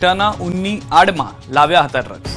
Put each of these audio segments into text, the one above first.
ઘેટાના ઊનની આડમાં લાવ્યા હતા ડ્રગ્સ.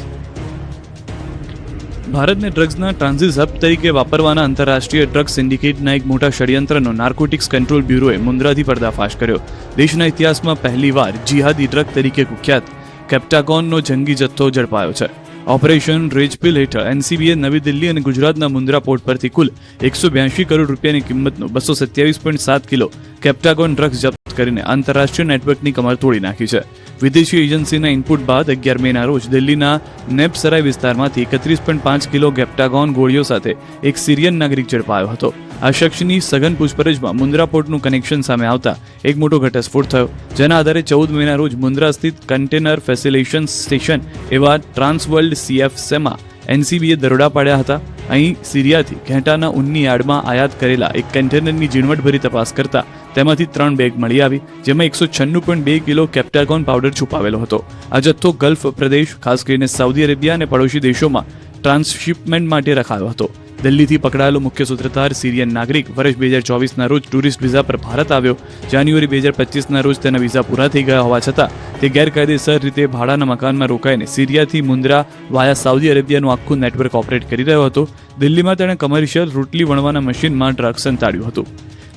ભારતને ડ્રગ્સના ટ્રાન્ઝિટ હબ તરીકે વાપરવાના આંતરરાષ્ટ્રીય ડ્રગ્સ સિન્ડિકેટના એક મોટા ષડયંત્રનો નાર્કોટિક્સ કંટ્રોલ બ્યુરોએ મુન્દ્રાથી પર્દાફાશ કર્યો. દેશના ઇતિહાસમાં પહેલીવાર જિહાદી ડ્રગ તરીકે કુખ્યાત કેપ્ટાગોનનો જંગી જથ્થો ઝડપાયો છે. ઓપરેશન રેજપિલ હેઠળ એનસીબીએ નવી દિલ્હી અને ગુજરાતના મુન્દ્રા પોર્ટ પરથી કુલ 182 કરોડ રૂપિયાની કિંમતનો 227.7 કિલો કેપ્ટાગોન ડ્રગ્સ જપ્ત કરીને આંતરરાષ્ટ્રીય નેટવર્કની કમર તોડી નાખી છે. વિદેશી એજન્સીના ઇનપુટ બાદ 11 મેના રોજ દિલ્હીના નેપસરાય વિસ્તારમાંથી 31.5 કિલો કેપ્ટાગોન ગોળીઓ સાથે એક સિરિયન નાગરિક ઝડપાયો હતો. આ શખ્સની સઘન પૂછપરછમાં મુન્દ્રા પોર્ટનું કનેક્શન સામે આવતા એક મોટો ઘટસ્ફોટ થયો, જેના આધારે 14 મેના રોજ મુન્દ્રા સ્થિત કન્ટેનર ફેસિલેશન સ્ટેશન એવા ટ્રાન્સવર્લ્ડ CFCમાં એનસીબીએ દરોડા પાડ્યા હતા. અહીં સિરિયાથી ઘેટાના ઊનની આડમાં આયાત કરેલા એક કન્ટેનરની ઝીણવટભરી તપાસ કરતા તેમાંથી 3 બેગ મળી આવી, જેમાં 196.2 કિલો કેપ્ટાગોન પાવડર છુપાવેલો હતો. આ જથ્થો ગલ્ફ પ્રદેશ, ખાસ કરીને સાઉદી અરેબિયા અને પડોશી દેશોમાં ટ્રાન્સશિપમેન્ટ માટે રખાયો હતો. દિલ્હીથી પકડાયેલો મુખ્ય સૂત્રધાર સિરિયન નાગરિક વર્ષ 2024ના રોજ ટુરિસ્ટ વિઝા પર ભારત આવ્યો. જાન્યુઆરી 2025ના રોજ તેના વિઝા પૂરા થઈ ગયા હોવા છતાં તે ગેરકાયદેસર રીતે ભાડાના મકાનમાં રોકાઈને સિરિયાથી મુન્દ્રા વાયા સાઉદી અરેબિયાનું આખું નેટવર્ક ઓપરેટ કરી રહ્યો હતો. દિલ્હીમાં તેણે કમર્શિયલ રોટલી વણવાના મશીનમાં ડ્રગ્સ સંતાડ્યું હતું.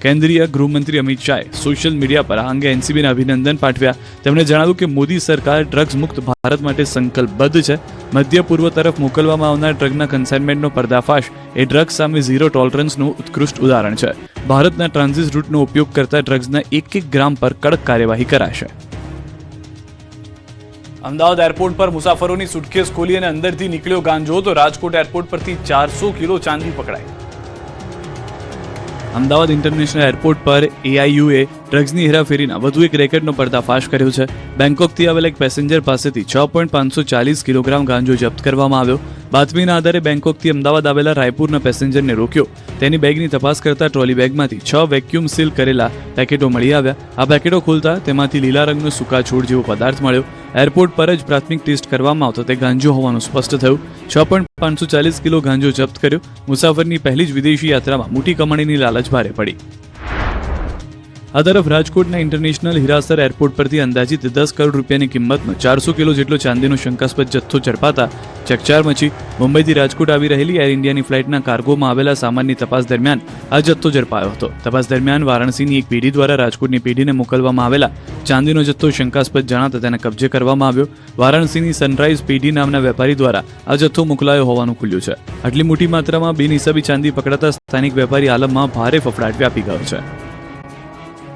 કેન્દ્રીય ગૃહમંત્રી અમિત શાહે સોશિયલ મીડિયા પર આ અંગે એનસીબીને અભિનંદન પાઠવ્યા. તેમણે જણાવ્યું કે મોદી સરકાર ડ્રગ્સ મુક્ત ભારત માટે સંકલ્પબદ્ધ છે. મધ્ય પૂર્વ તરફ મોકલવામાં આવનાર ડ્રગના કન્સાઇનમેન્ટનો પર્દાફાશ એ ડ્રગ્સ સામે ઝીરો ટોલરન્સનું ઉત્કૃષ્ટ ઉદાહરણ છે. ભારતના ટ્રાન્ઝિટ રૂટનો ઉપયોગ કરતા ડ્રગ્સના 1 ગ્રામ પર કડક કાર્યવાહી કરાશે. અમદાવાદ એરપોર્ટ પર મુસાફરોની સુટકેસ ખોલી અને અંદરથી નીકળ્યો ગાંજો, તો રાજકોટ એરપોર્ટ પરથી 400 કિલો ચાંદી પકડાઈ. અમદાવાદ ઇન્ટરનેશનલ એરપોર્ટ પર AIUએ ડ્રગ્સની હેરાફેરીના વધુ એક રેકેટનો પર્દાફાશ કર્યો છે. બેંકોકથી આવેલા એક પેસેન્જર પાસેથી 6.540 કિલોગ્રામ ગાંજો જપ્ત કરવામાં આવ્યો. બાતમીના આધારે બેંકોકથી અમદાવાદ આવેલા રાયપુરના પેસેન્જરને રોક્યો. તેની બેગની તપાસ કરતા ટ્રોલી બેગમાંથી 6 વેક્યુમ સીલ કરેલા પેકેટો મળી આવ્યા. આ પેકેટો ખોલતા તેમાંથી લીલા રંગનો સૂકા છોડ જેવો પદાર્થ મળ્યો. એરપોર્ટ પર જ પ્રાથમિક ટેસ્ટ કરવામાં આવતો તે ગાંજો હોવાનું સ્પષ્ટ થયું. 6.540 કિલો ગાંજો જપ્ત કર્યો. મુસાફરની પહેલી જ વિદેશી યાત્રામાં મોટી કમાણીની લાલચ ભારે પડી. આ તરફ રાજકોટના ઇન્ટરનેશનલ હિરાસર એરપોર્ટ પરથી અંદાજિત 10 કરોડ રૂપિયાની કિંમતનો 400 કિલો જેટલો ચાંદીનો શંકાસ્પદ જથ્થો ઝડપાતા ચકચાર મચી. મુંબઈથી રાજકોટ આવી રહેલી એર ઇન્ડિયાની ફ્લાઇટના કાર્ગોમાં આવેલા સામાનની તપાસ દરમિયાન આ જથ્થો ઝડપાયો હતો. તપાસ દરમિયાન વારાણસીની એક પેઢી દ્વારા રાજકોટની પેઢીને મોકલવામાં આવેલા ચાંદીનો જથ્થો શંકાસ્પદ જણાતા તેને કબજે કરવામાં આવ્યો. વારાણસીની સનરાઇઝ પેઢી નામના વેપારી દ્વારા આ જથ્થો મોકલાયો હોવાનું ખુલ્યું છે. આટલી મોટી માત્રામાં બિનહિસાબી ચાંદી પકડાતા સ્થાનિક વેપારી આલમમાં ભારે ફફડાટ વ્યાપી ગયો છે.